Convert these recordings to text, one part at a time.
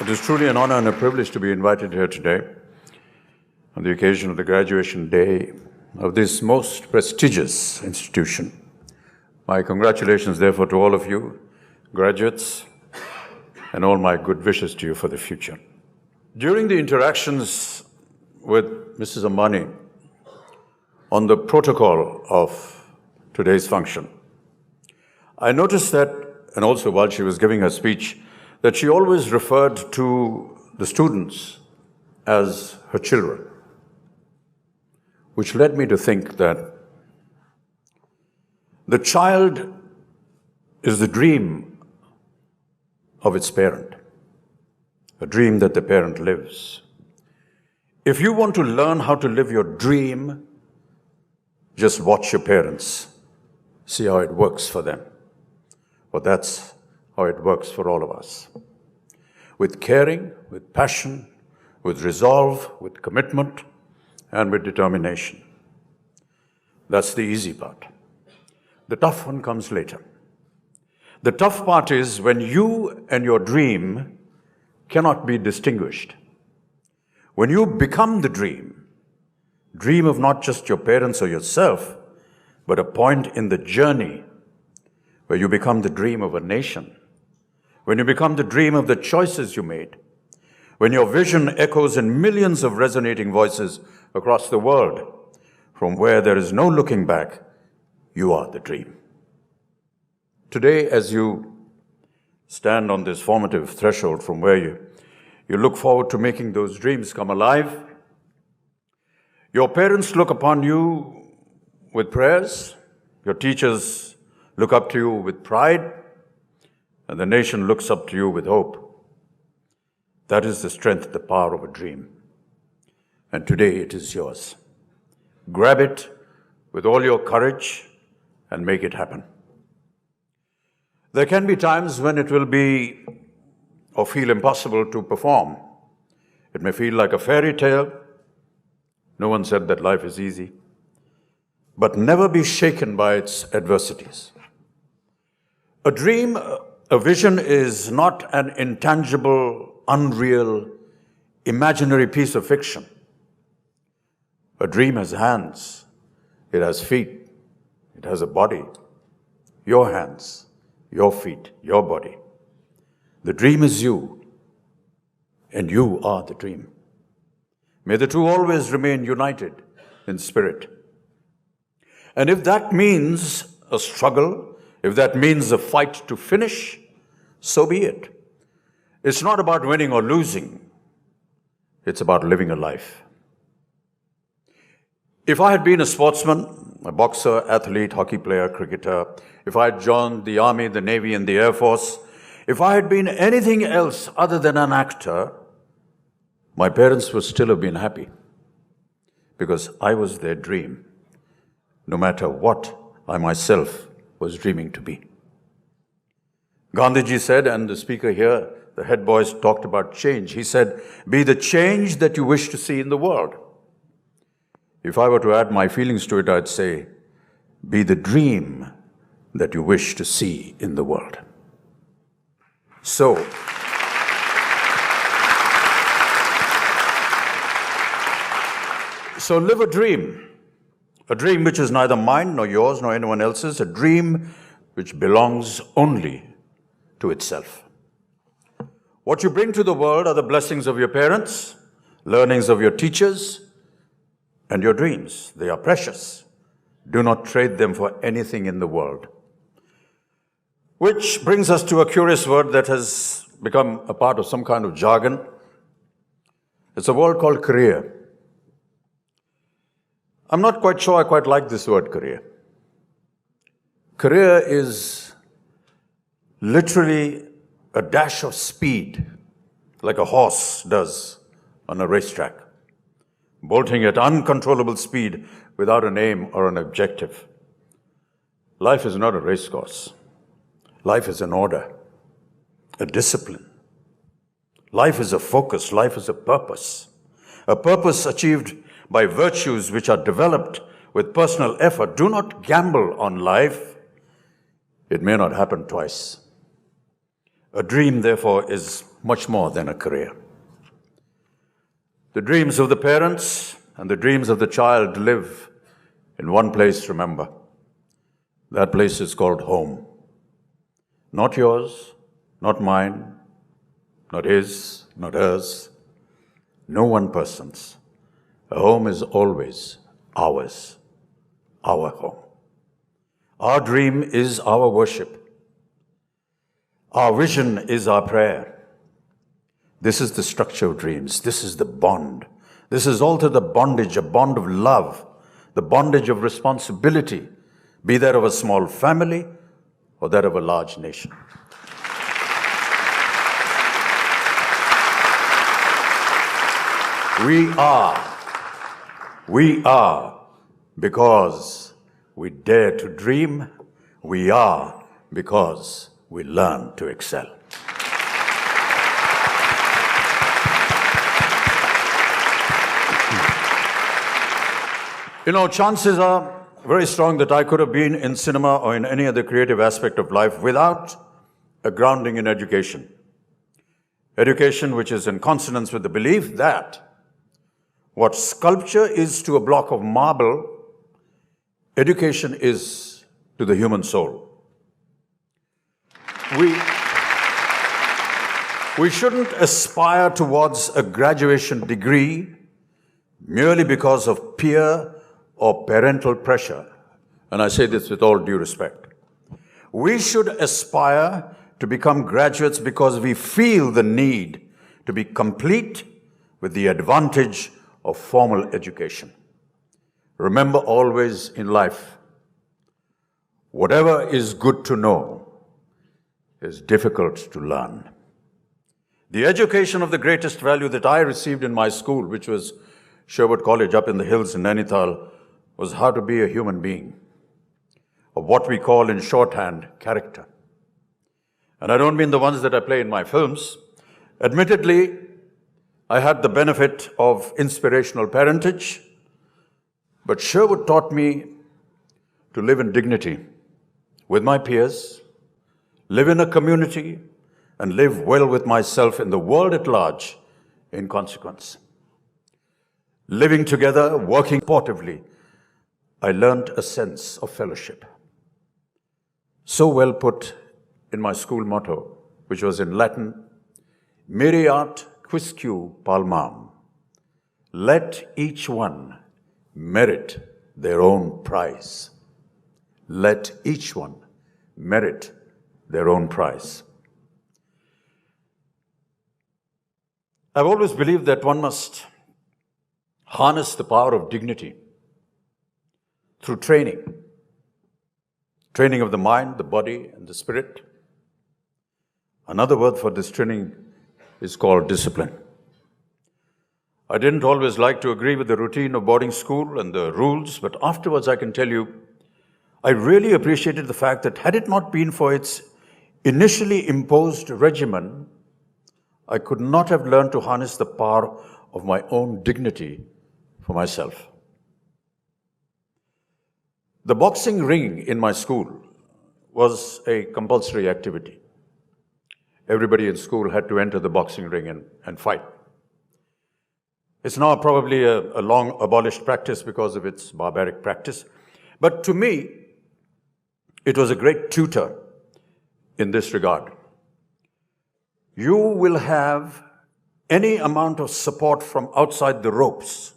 It is truly an honor and a privilege to be invited here today on the occasion of the graduation day of this most prestigious institution. My congratulations, therefore, to all of you, graduates, and all my good wishes to you for the future. During the interactions with Mrs. Ambani on the protocol of today's function, I noticed that, and also while she was giving her speech, that she always referred to the students as her children, which led me to think that the child is the dream of its parent, a dream that the parent lives. If you want to learn how to live your dream, just watch your parents, see how it works for them. Well, that's how it works for all of us. With caring, with passion, with resolve, with commitment, and with determination. That's the easy part. The tough one comes later. The tough part is when you and your dream cannot be distinguished. When you become the dream of not just your parents or yourself, but a point in the journey where you become the dream of a nation, when you become the dream of the choices you made, when your vision echoes in millions of resonating voices across the world, from where there is no looking back, you are the dream. Today, as you stand on this formative threshold from where you look forward to making those dreams come alive, your parents look upon you with prayers, your teachers look up to you with pride, and the nation looks up to you with hope. That is the strength, the power of a dream. And today it is yours. Grab it with all your courage and make it happen. There can be times when it will be or feel impossible to perform. It may feel like a fairy tale. No one said that life is easy. But never be shaken by its adversities. A dream, a vision is not an intangible, unreal, imaginary piece of fiction. A dream has hands, it has feet, it has a body. Your hands, your feet, your body. The dream is you, and you are the dream. May the two always remain united in spirit. And if that means a struggle, if that means a fight to finish, so be it. It's not about winning or losing. It's about living a life. If I had been a sportsman, a boxer, athlete, hockey player, cricketer, if I had joined the army, the navy, and the air force, if I had been anything else other than an actor, my parents would still have been happy because I was their dream, no matter what I myself was dreaming to be. Gandhiji said, and the speaker here, the head boys talked about change. He said, be the change that you wish to see in the world. If I were to add my feelings to it, I'd say, be the dream that you wish to see in the world. So, live a dream which is neither mine nor yours nor anyone else's, a dream which belongs only to itself. What you bring to the world are the blessings of your parents, learnings of your teachers, and your dreams. They are precious. Do not trade them for anything in the world. Which brings us to a curious word that has become a part of some kind of jargon. It's a word called career. I'm not quite sure I quite like this word, career. Career is literally a dash of speed, like a horse does on a racetrack, bolting at uncontrollable speed without an aim or an objective. Life is not a race course. Life is an order, a discipline. Life is a focus. Life is a purpose achieved by virtues which are developed with personal effort. Do not gamble on life. It may not happen twice. A dream, therefore, is much more than a career. The dreams of the parents and the dreams of the child live in one place, remember. That place is called home. Not yours, not mine, not his, not hers. No one person's. A home is always ours, our home. Our dream is our worship. Our vision is our prayer. This is the structure of dreams. This is the bond. This is also the bondage, a bond of love, the bondage of responsibility, be that of a small family or that of a large nation. We are because we dare to dream. We are because we learn to excel. Chances are very strong that I could have been in cinema or in any other creative aspect of life without a grounding in education. Education which is in consonance with the belief that what sculpture is to a block of marble, education is to the human soul. We shouldn't aspire towards a graduation degree merely because of peer or parental pressure. And I say this with all due respect. We should aspire to become graduates because we feel the need to be complete with the advantage of formal education. Remember always in life, whatever is good to know is difficult to learn. The education of the greatest value that I received in my school, which was Sherwood College up in the hills in Nainital, was how to be a human being, or what we call in shorthand, character. And I don't mean the ones that I play in my films. Admittedly, I had the benefit of inspirational parentage, but Sherwood taught me to live in dignity with my peers, live in a community, and live well with myself in the world at large in consequence. Living together, working sportively, I learned a sense of fellowship. So well put in my school motto, which was in Latin, Meriat quisque palmam. Let each one merit their own prize. Let each one merit their own prize. I've always believed that one must harness the power of dignity through training. Training of the mind, the body, and the spirit. Another word for this training is called discipline. I didn't always like to agree with the routine of boarding school and the rules, but afterwards I can tell you, I really appreciated the fact that had it not been for its initially imposed regimen, I could not have learned to harness the power of my own dignity for myself. The boxing ring in my school was a compulsory activity. Everybody in school had to enter the boxing ring and fight. It's now probably a long abolished practice because of its barbaric practice. But to me, it was a great tutor in this regard. You will have any amount of support from outside the ropes,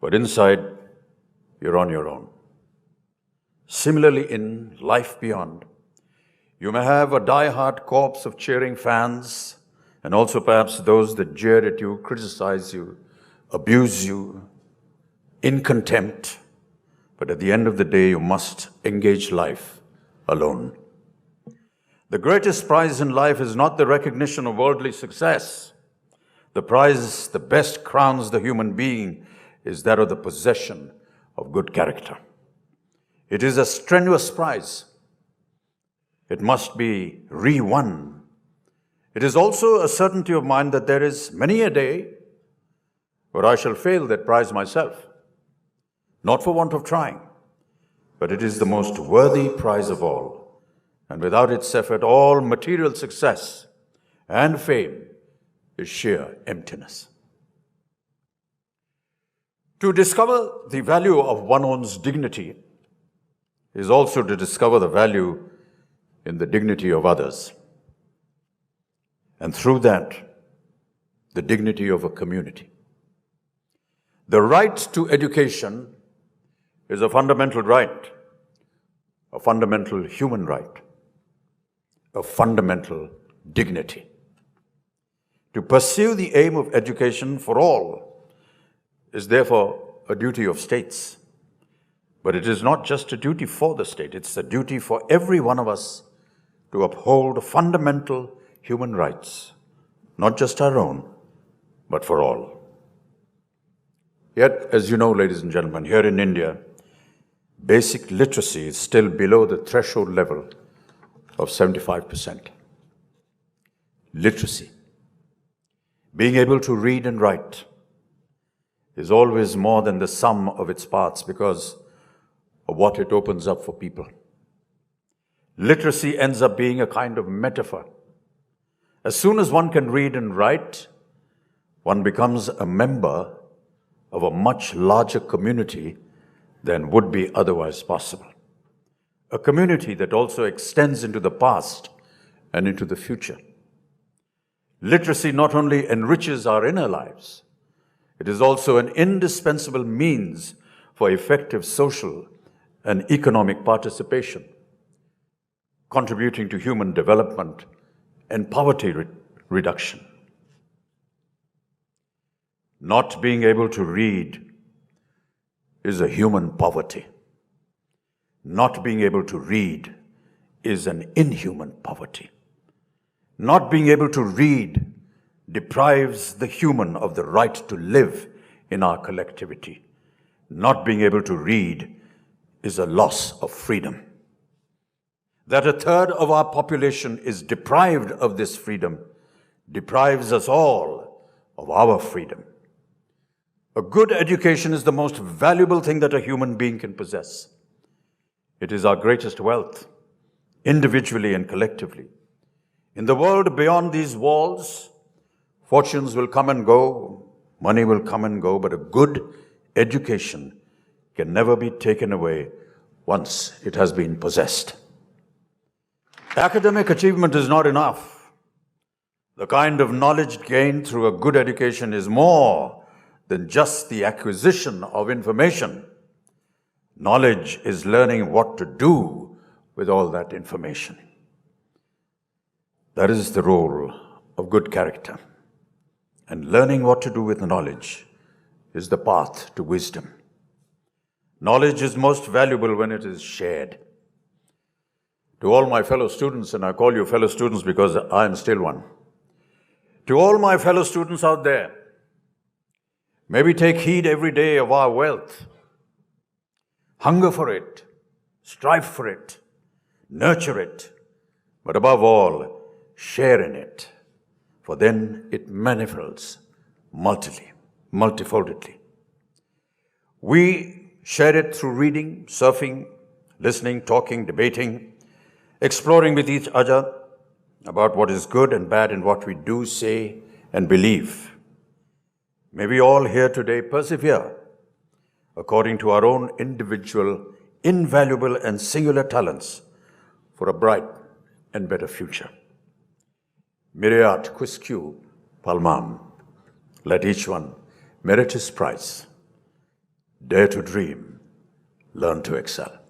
but inside, you're on your own. Similarly, in life beyond, you may have a die-hard corps of cheering fans, and also perhaps those that jeer at you, criticize you, abuse you, in contempt. But at the end of the day, you must engage life alone. The greatest prize in life is not the recognition of worldly success. The prize that best crowns the human being is that of the possession of good character. It is a strenuous prize. It must be re-won. It is also a certainty of mind that there is many a day where I shall fail that prize myself, not for want of trying, but it is the most worthy prize of all. And without its effort, all material success and fame is sheer emptiness. To discover the value of one's own dignity is also to discover the value in the dignity of others. And through that, the dignity of a community. The right to education is a fundamental right, a fundamental human right, a fundamental dignity. To pursue the aim of education for all is therefore a duty of states. But it is not just a duty for the state, it's a duty for every one of us to uphold fundamental human rights, not just our own, but for all. Yet, as you know, ladies and gentlemen, here in India, basic literacy is still below the threshold level of 75%. Literacy, being able to read and write, is always more than the sum of its parts because of what it opens up for people. Literacy ends up being a kind of metaphor. As soon as one can read and write, one becomes a member of a much larger community than would be otherwise possible. A community that also extends into the past and into the future. Literacy not only enriches our inner lives, it is also an indispensable means for effective social and economic participation, contributing to human development and poverty reduction. Not being able to read is a human poverty. Not being able to read is an inhuman poverty. Not being able to read deprives the human of the right to live in our collectivity. Not being able to read is a loss of freedom. That a third of our population is deprived of this freedom deprives us all of our freedom. A good education is the most valuable thing that a human being can possess. It is our greatest wealth, individually and collectively. In the world beyond these walls, fortunes will come and go, money will come and go, but a good education can never be taken away once it has been possessed. Academic achievement is not enough. The kind of knowledge gained through a good education is more than just the acquisition of information. Knowledge is learning what to do with all that information. That is the role of good character. And learning what to do with knowledge is the path to wisdom. Knowledge is most valuable when it is shared. To all my fellow students, and I call you fellow students because I am still one. To all my fellow students out there, may we take heed every day of our wealth. Hunger for it, strive for it, nurture it, but above all, share in it, for then it manifolds multifoldedly. We share it through reading, surfing, listening, talking, debating, exploring with each other about what is good and bad in what we do, say, and believe. May we all here today persevere according to our own individual, invaluable and singular talents for a bright and better future. Myriad quisque palmam. Let each one merit his prize. Dare to dream, learn to excel.